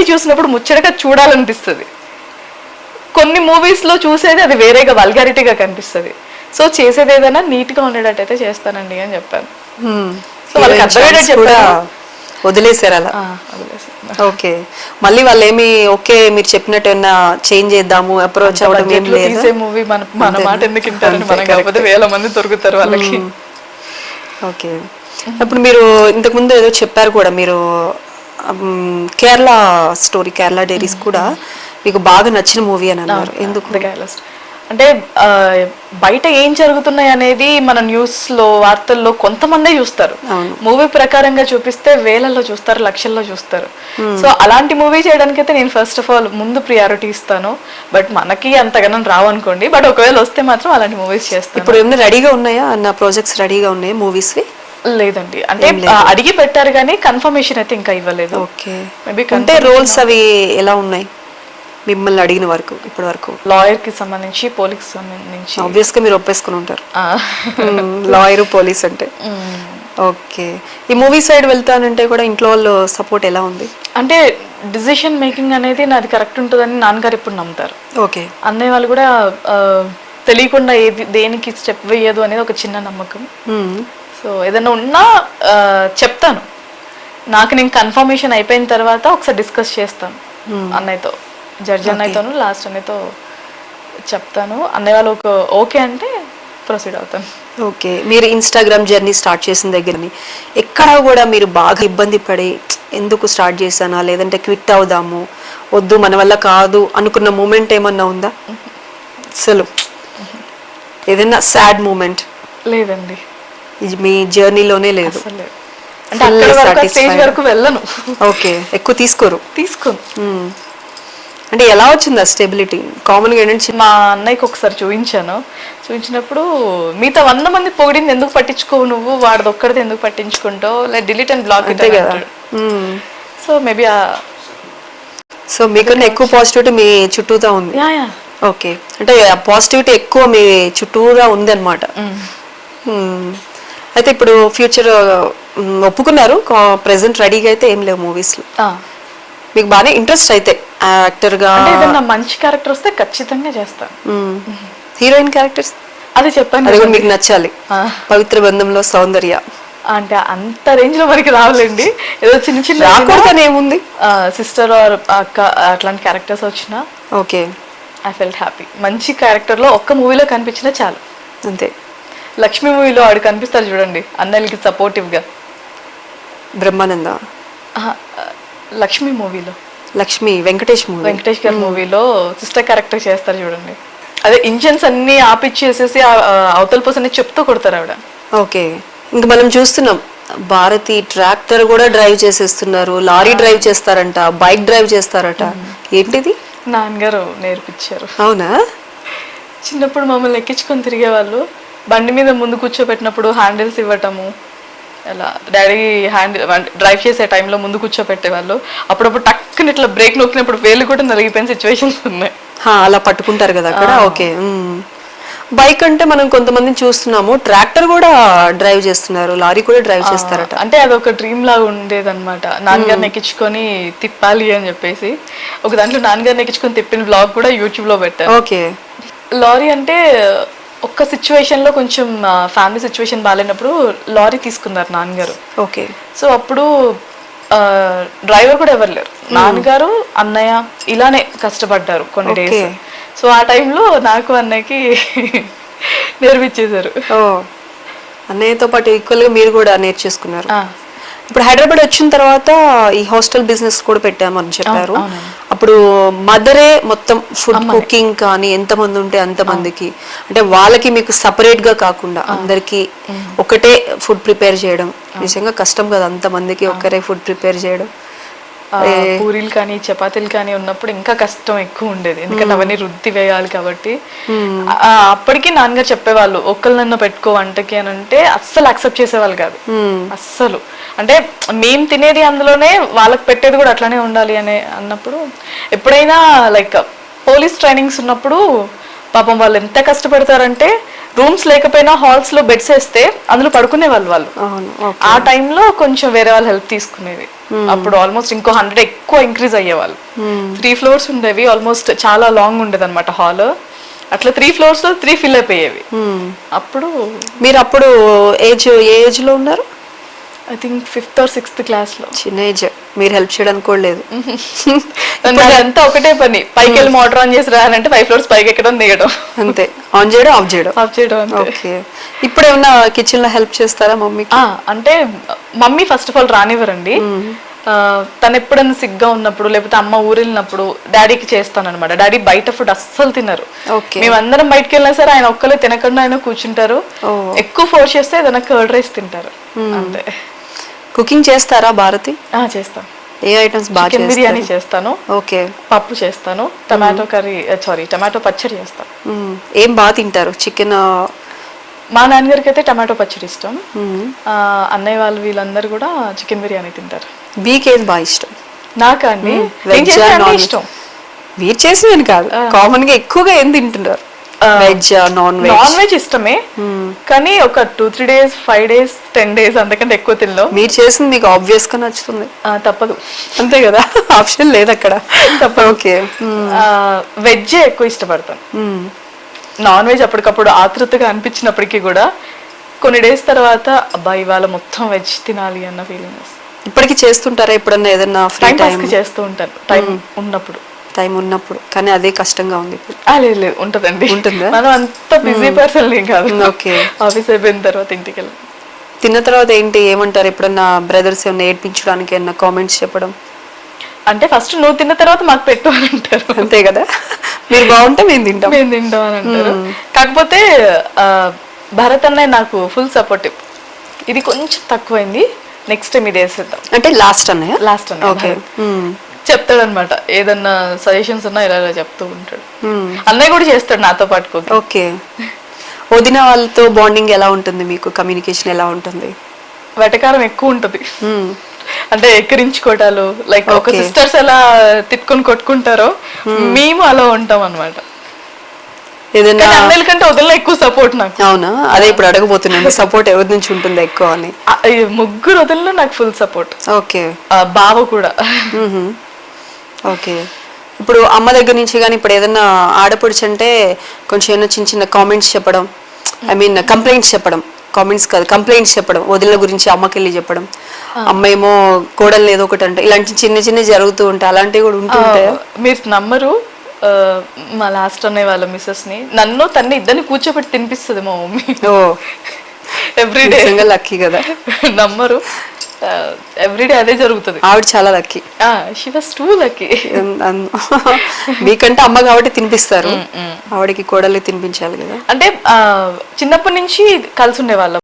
Quality చూసినప్పుడు ముచ్చటగా చూడాలనిపిస్తుంది. కొన్ని మూవీస్లో చూసేది అది వేరేగా వల్గారిటీగా కనిపిస్తుంది. సో చేసేది ఏదైనా నీట్గా ఉండేటట్టయితే చేస్తానండి అని చెప్పాను. సో వాళ్ళకి అర్థమయ్యేటట్టు చెప్పాను, వదిలేసారు అలా. ఓకే, మళ్ళీ వాళ్ళు ఏమి ఓకే మీరు చెప్పినట్టు ఏమన్నా చేంజ్ చేద్దాము అప్రోచ్ అవ్వడం ఏం లేదు. మూవీ మన మాట ఎందుకు వింటారని, మనం కాకపోతే 1000 మంది దొరుకుతారు వాళ్ళకి. ఓకే, ఇప్పుడు మీరు ఇంతకుముందు ఏదో చెప్పారు కూడా, మీరు కేరళ స్టోరీ, కేరళ డైరీస్ కూడా మీకు బాగా నచ్చిన మూవీ అని అన్నారు. ఎందుకు? అంటే బయట ఏం జరుగుతున్నాయి అనేది మన న్యూస్ లో, వార్తల్లో కొంతమందే చూస్తారు. మూవీ ప్రకారంగా చూపిస్తే వేలల్లో చూస్తారు, లక్షల్లో చూస్తారు. సో అలాంటి మూవీ చేయడానికి అయితే నేను ఫస్ట్ ఆఫ్ ఆల్ ముందు ప్రియారిటీ ఇస్తాను. బట్ మనకి అంతగానం రావు అనుకోండి, బట్ ఒకవేళ వస్తే మాత్రం అలాంటి మూవీస్ చేస్తాను. ఇప్పుడు ఏమైనా రెడీగా ఉన్నాయా అన్న ప్రాజెక్ట్స్ రెడీగా ఉన్నాయా మూవీస్? లేదండి, అంటే అడిగి పెట్టారు కానీ కన్ఫర్మేషన్ అయితే ఇంకా ఇవ్వలేదు. ఓకే, మేబీ అంటే రోల్స్ అవి ఎలా ఉన్నాయి మిమ్మల్ని అడిగిన వరకు ఇప్పటి వరకు? లాయర్ కి సంబంధించి, పోలీస్ సంబంధించి. ఆబ్వియస్ గా మీరు ఒప్పేసుకుని ఉంటారు లాయర్ పోలీస్ అంటే. ఓకే, ఈ మూవీ సైడ్ వెళ్తానంటే కూడా ఇంట్లో వాళ్ళు సపోర్ట్ ఎలా ఉంది? అంటే డిసిషన్ మేకింగ్ అనేది నాది కరెక్ట్ ఉంటుందని నాన్నగారు ఎప్పుడు నమ్ముతారు. ఓకే, అన్నయ్య వాళ్ళు కూడా తెలియకుండా ఏది దేనికి స్టెప్ వేయదు అనేది ఒక చిన్న నమ్మకం. సో ఏదైనా ఉన్నా చెప్తాను, నాకు నేను కన్ఫర్మేషన్ అయిపోయిన తర్వాత ఒకసారి డిస్కస్ చేస్తాను అన్నయ్యతో, జడ్జి అన్నయ్యతోను, లాస్ట్ అన్నయ్యతో చెప్తాను. అన్నయ్య వాళ్ళు ఓకే అంటే ప్రొసీడ్ అవుతాను. ఓకే, మీరు ఇన్స్టాగ్రామ్ జర్నీ స్టార్ట్ చేసిన దగ్గరని ఎక్కడా కూడా మీరు బాగా ఇబ్బంది పడి ఎందుకు స్టార్ట్ చేశానా, లేదంటే క్విట్ అవుదాము, వద్దు మన వల్ల కాదు అనుకున్న మూమెంట్ ఏమన్నా ఉందా? అసలు ఏదైనా సాడ్ మూమెంట్? లేదండి, మీ జర్నీలోనే లేదు. అంటే అక్కడ స్టేజ్ వరకు వెళ్ళను. ఓకే, ఎక్కువ తీసుకోను. అంటే ఎలా వచ్చింది ఆ స్టెబిలిటీ? కామన్గా ఏంటంటే మా అన్నయ్యకి ఒకసారి చూపించినప్పుడు మిగతా 100 మంది పొగిడింది ఎందుకు పట్టించుకోవు నువ్వు, వాడిది ఒక్కడిది ఎందుకు పట్టించుకుంటావు, లైక్ డిలీట్ అండ్ బ్లాక్ అంతే కదా. సో మేబీ సో మీకన్నా ఎక్కువ పాజిటివిటీ మీ చుట్టూతా ఉంది. ఓకే, అంటే పాజిటివిటీ ఎక్కువ మీ చుట్టూరా ఉంది అనమాట. అయితే ఇప్పుడు ఫ్యూచర్ ఒప్పుకున్నారు, ప్రెసెంట్ రెడీగా అయితే ఏం లేవు మూవీస్లో. మీకు బాగానే ఇంట్రెస్ట్ అయితే యాక్టర్గా? ఏదైనా మంచి క్యారెక్టర్ వస్తే ఖచ్చితంగా చేస్తాను. హీరోయిన్ క్యారెక్టర్స్ అది చెప్పాను, అది కూడా మీకు నచ్చాలి. పవిత్ర బంధంలో సౌందర్య అంటే అంత రేంజ్ లో మనకి రావాలండి, ఏదో చిన్న చిన్న రాకూడదని ఏముంది, సిస్టర్ ఆర్ అక్క అట్లాంటి క్యారెక్టర్స్ వచ్చినా ఓకే, ఐ ఫెల్ట్ హ్యాపీ. మంచి క్యారెక్టర్ లో ఒక్క మూవీలో కనిపించినా చాలు, అంతే. లక్ష్మి మూవీలో ఆడు కనిపిస్తారు చూడండి, అన్నయ్యకి సపోర్టివ్ గా. బ్రహ్మానంద లక్ష్మి మూవీలో, లక్ష్మి వెంకటేష్ గారి మూవీలో సిస్టర్ క్యారెక్టర్ చేస్తారు చూడండి, అదే ఇంజన్స్ అన్ని ఆపిచ్చేసేసి అవతల పర్సన్ చెప్తూ కొడతారు ఆవిడ. ఓకే, ఇంక మనం చూస్తున్నాం భారతి ట్రాక్టర్ కూడా డ్రైవ్ చేసేస్తున్నారు, లారీ డ్రైవ్ చేస్తారంట, బైక్ డ్రైవ్ చేస్తారట. ఏంటిది? నాన్నగారు నేర్పించారు. అవునా? చిన్నప్పుడు మమ్మల్ని ఎక్కించుకొని తిరిగేవాళ్ళు, బండి మీద ముందు కూర్చోబెట్టినప్పుడు హ్యాండిల్స్ ఇవ్వటము, అలా డాడీ డ్రైవ్ చేసే టైంలో ముందు కూర్చోబెట్టేవాళ్ళు. అప్పుడప్పుడు టక్కుని ఇట్లా బ్రేక్ నొక్కినప్పుడు వేలు కూడా నలిగిపోయిన సిచ్యువేషన్స్ ఉన్నాయి. అలా పట్టుకుంటారు కదా అక్కడ. ఓకే, బైక్ అంటే మనం కొంతమందిని చూస్తున్నాము, ట్రాక్టర్ కూడా డ్రైవ్ చేస్తున్నారు, లారీ కూడా డ్రైవ్ చేస్తారట. అంటే అదొక డ్రీమ్ లాగా ఉండేదన్నమాట, నాన్నగారిని ఎక్కించుకొని తిప్పాలి అని చెప్పేసి. ఒక దాంట్లో నాన్నగారిని ఎక్కించుకొని తిప్పిన బ్లాగ్ కూడా యూట్యూబ్ లో పెట్టారు. ఓకే, లారీ అంటే ఒక్క సిచ్యువేషన్ లో కొంచెం ఫ్యామిలీ సిచ్యువేషన్ బాగాలేనప్పుడు లారీ తీసుకున్నారు నాన్నగారు. ఓకే, సో అప్పుడు డ్రైవర్ కూడా ఎవరు లేరు, నాన్నగారు అన్నయ్య ఇలానే కష్టపడ్డారు కొన్ని డేస్. సో ఆ టైంలో నాకు అన్నయ్యకి నేర్పించేశారు. అన్నయ్యతో పాటు ఈక్వల్ గా మీరు కూడా నేర్చేసుకున్నారు. ఇప్పుడు హైదరాబాద్ వచ్చిన తర్వాత ఈ హాస్టల్ బిజినెస్ కూడా పెట్టామని చెప్పారు. అప్పుడు మదరే మొత్తం ఫుడ్ కుకింగ్ కానీ ఎంతమంది ఉంటే అంతమందికి, అంటే వాళ్ళకి మీకు సపరేట్ గా కాకుండా అందరికి ఒకటే ఫుడ్ ప్రిపేర్ చేయడం నిజంగా కష్టం కదా, అంతమందికి ఒకరే ఫుడ్ ప్రిపేర్ చేయడం. పూరీలు కానీ చపాతీలు కానీ ఉన్నప్పుడు ఇంకా కష్టం ఎక్కువ ఉండేది, ఎందుకంటే అవన్నీ రుద్ది వేయాలి కాబట్టి. అప్పటికి నాన్నగారు చెప్పేవాళ్ళు ఒక్కళ్ళనన్నా పెట్టుకో వంటకి అని అంటే అస్సలు యాక్సెప్ట్ చేసేవాళ్ళు కాదు అస్సలు. అంటే మేము తినేది అందులోనే, వాళ్ళకి పెట్టేది కూడా అట్లానే ఉండాలి అని అన్నప్పుడు, ఎప్పుడైనా లైక్ పోలీస్ ట్రైనింగ్స్ ఉన్నప్పుడు పాపం వాళ్ళు ఎంత కష్టపడతారంటే రూమ్స్ లేకపోయినా హాల్స్ లో బెడ్స్ వేస్తే అందులో పడుకునే వాళ్ళు. ఆ టైంలో కొంచెం వేరే వాళ్ళు హెల్ప్ తీసుకునేది. అప్పుడు ఆల్మోస్ట్ ఇంకో 100 ఎక్కువ ఇంక్రీజ్ అయ్యేవాళ్ళు. 3 floors ఉండేవి, ఆల్మోస్ట్ చాలా లాంగ్ ఉండేది అనమాట హాల్. అట్లా 3 floors లో 3 ఫిల్ అయిపోయేవి. అప్పుడు మీరు అప్పుడు ఏ ఏజ్ లో ఉన్నారు? I think 5th or 6th class లో. చిన్న ఏజ్, మీరు హెల్ప్ చేయడానికి కూడా లేదు. అంతా ఒకటే పని, పైకి వెళ్ళి మోటార్ ఆన్ చేసి రానంటే 5 floors పైకి ఎక్కడం దిగడం అంతే, ఆన్ చేయడం ఆఫ్ చేయడం. ఆఫ్ చేయడం. ఓకే. ఇప్పుడు ఏమన్నా కిచెన్ లో హెల్ప్ చేస్తారా మమ్మీకి? అంటే మమ్మీ ఫస్ట్ ఆఫ్ ఆల్ రానివ్వరండి. తను ఎప్పుడైనా సిగ్గా ఉన్నప్పుడు లేకపోతే అమ్మ ఊరు వెళ్ళినప్పుడు డాడీకి చేస్తాను అనమాట. డాడీ బయట ఫుడ్ అస్సలు తినరు. మేమందరం బయటకు వెళ్ళినా సరే ఆయన ఒక్కలే తినకుండా ఆయన కూర్చుంటారు. ఎక్కువ ఫోర్స్ చేస్తే ఏదైనా కర్డ్ రైస్ తింటారు అంతే. కుకింగ్ చేస్తారా భారతి? చేస్తాను. ఏ ఐటమ్స్ బాగా? చికెన్ బిర్యానీ చేస్తాను. ఓకే. పప్పు చేస్తాను. టమాటో కర్రీ, టమాటో పచ్చడి చేస్తాను. ఏం బాగా తింటారు? చికెన్? మా నాన్నగారికి అయితే టమాటో పచ్చడి ఇష్టం. అన్నయ్య వాళ్ళు వీళ్ళందరూ కూడా చికెన్ బిర్యానీ తింటారు. మీకు ఏది బాగా ఇష్టం? నాకా అండి, ఇష్టం. మీరు చేసినవి కాదు, కామన్ గా ఎక్కువగా ఏం తింటున్నారు? Veg, non veg? Non veg ఇష్టమే, కానీ ఒక 2-3 days, 5 days, 10 days అంతకంటే ఎక్కువ తినలో. మీరు చేసింది మీకు ఆబ్వియస్ గా నచ్చుతుంది. తప్పదు, అంతే కదా, ఆప్షన్ లేదు అక్కడ. తప్పదు. ఓకే. వెజ్ ఎక్కువ ఇష్టపడతాను. నాన్ వెజ్ అప్పటికప్పుడు ఆతృతగా అనిపించినప్పటికీ కూడా కొన్ని డేస్ తర్వాత అబ్బా ఇవాళ మొత్తం వెజ్ తినాలి అన్న ఫీలింగ్ వస్తుంది. ఇప్పటికి చేస్తుంటారా ఎప్పుడన్నా ఏదన్నా ఫ్రీ టైం? చేస్తూ ఉంటాను టైం ఉన్నప్పుడు. టైం ఉన్నప్పుడు, కానీ అదే కష్టంగా ఉంది ఇప్పుడు. లేదు ఉంటదండి. ఉంటుందా? మనం అంత బిజీ పర్సన్ కాదు. ఓకే. ఆఫీస్ అయిపోయిన తర్వాత ఇంటికి వెళ్ళి తిన్న తర్వాత ఏంటి ఏమంటారు? ఎప్పుడన్నా బ్రదర్స్ ఏమన్నా ఏడ్పించడానికి ఏమన్నా కామెంట్స్ చెప్పడం? అంటే ఫస్ట్ నువ్వు తిన్న తర్వాత మాకు పెట్టు అని అంటారు. అంతే కదా, మీరు బాగుంటే మేము తింటాం అని అంటారు. కాకపోతే భరత్ అన్నయ్య నాకు ఫుల్ సపోర్టివ్. ఇది కొంచెం తక్కువైంది, నెక్స్ట్ టైం ఇది వేసేద్దాం అంటే లాస్ట్ అన్నయ్య. ఓకే. చెప్తాడు అనమాట, ఏదన్నా సజెషన్స్ ఉన్నా ఇలా చెప్తూ ఉంటాడు. అన్నయ్య కూడా చేస్తాడు నాతో పాటు. ఓకే. వదిన వాళ్ళతో బాండింగ్ ఎలా ఉంటుంది మీకు? కమ్యూనికేషన్ ఎలా ఉంటుంది? వెటకారం ఎక్కువ ఉంటుంది. అంటే ఎక్కిరించుకోవటాలు, లైక్ ఒక సిస్టర్స్ ఎలా తిట్టుకొని కొట్టుకుంటారో మేము అలా ఉంటాం అనమాట. ఏదైనా అన్నయ్యల కంటే వదిలిన ఎక్కువ సపోర్ట్ నాకు. అవునా? అదే ఇప్పుడు అడగబోతున్నాను, సపోర్ట్ ఎవరి నుంచి ఉంటుంది ఎక్కువ అని. ముగ్గురు వదిలిన నాకు ఫుల్ సపోర్ట్. ఓకే. బావ కూడా. ఓకే. ఇప్పుడు అమ్మ దగ్గర నుంచి కానీ ఇప్పుడు ఏదన్నా ఆడపడుచు అంటే కొంచెం ఏమైనా చిన్న చిన్న కామెంట్స్ చెప్పడం, ఐ మీన్ కంప్లైంట్స్ చెప్పడం, కామెంట్స్ కాదు కంప్లైంట్స్ చెప్పడం, వదిలిన గురించి అమ్మకి వెళ్ళి చెప్పడం, అమ్మ ఏమో కోడలు ఏదో ఒకటి అంటే, ఇలాంటి చిన్న చిన్న జరుగుతూ ఉంటాయి. అలాంటివి కూడా ఉంటుంటాయి. మీరు నమ్మరు, మా లాస్ట్ అనే వాళ్ళ మిస్సెస్ ని నన్ను తన్ని ఇద్దరిని కూర్చోబెట్టి తినిపిస్తుంది మా మమ్మీ. ఎవ్రీడే. లక్కీ కదా. నమ్మరు, ఎవ్రీడే అదే జరుగుతుంది. ఆవిడ చాలా lucky. She was two lucky. మీకంటే అమ్మ కాబట్టి తినిపిస్తారు, ఆవిడకి కోడలు తినిపించాలి కదా. అంటే చిన్నప్పటి నుంచి కలిసి ఉండేవాళ్ళం.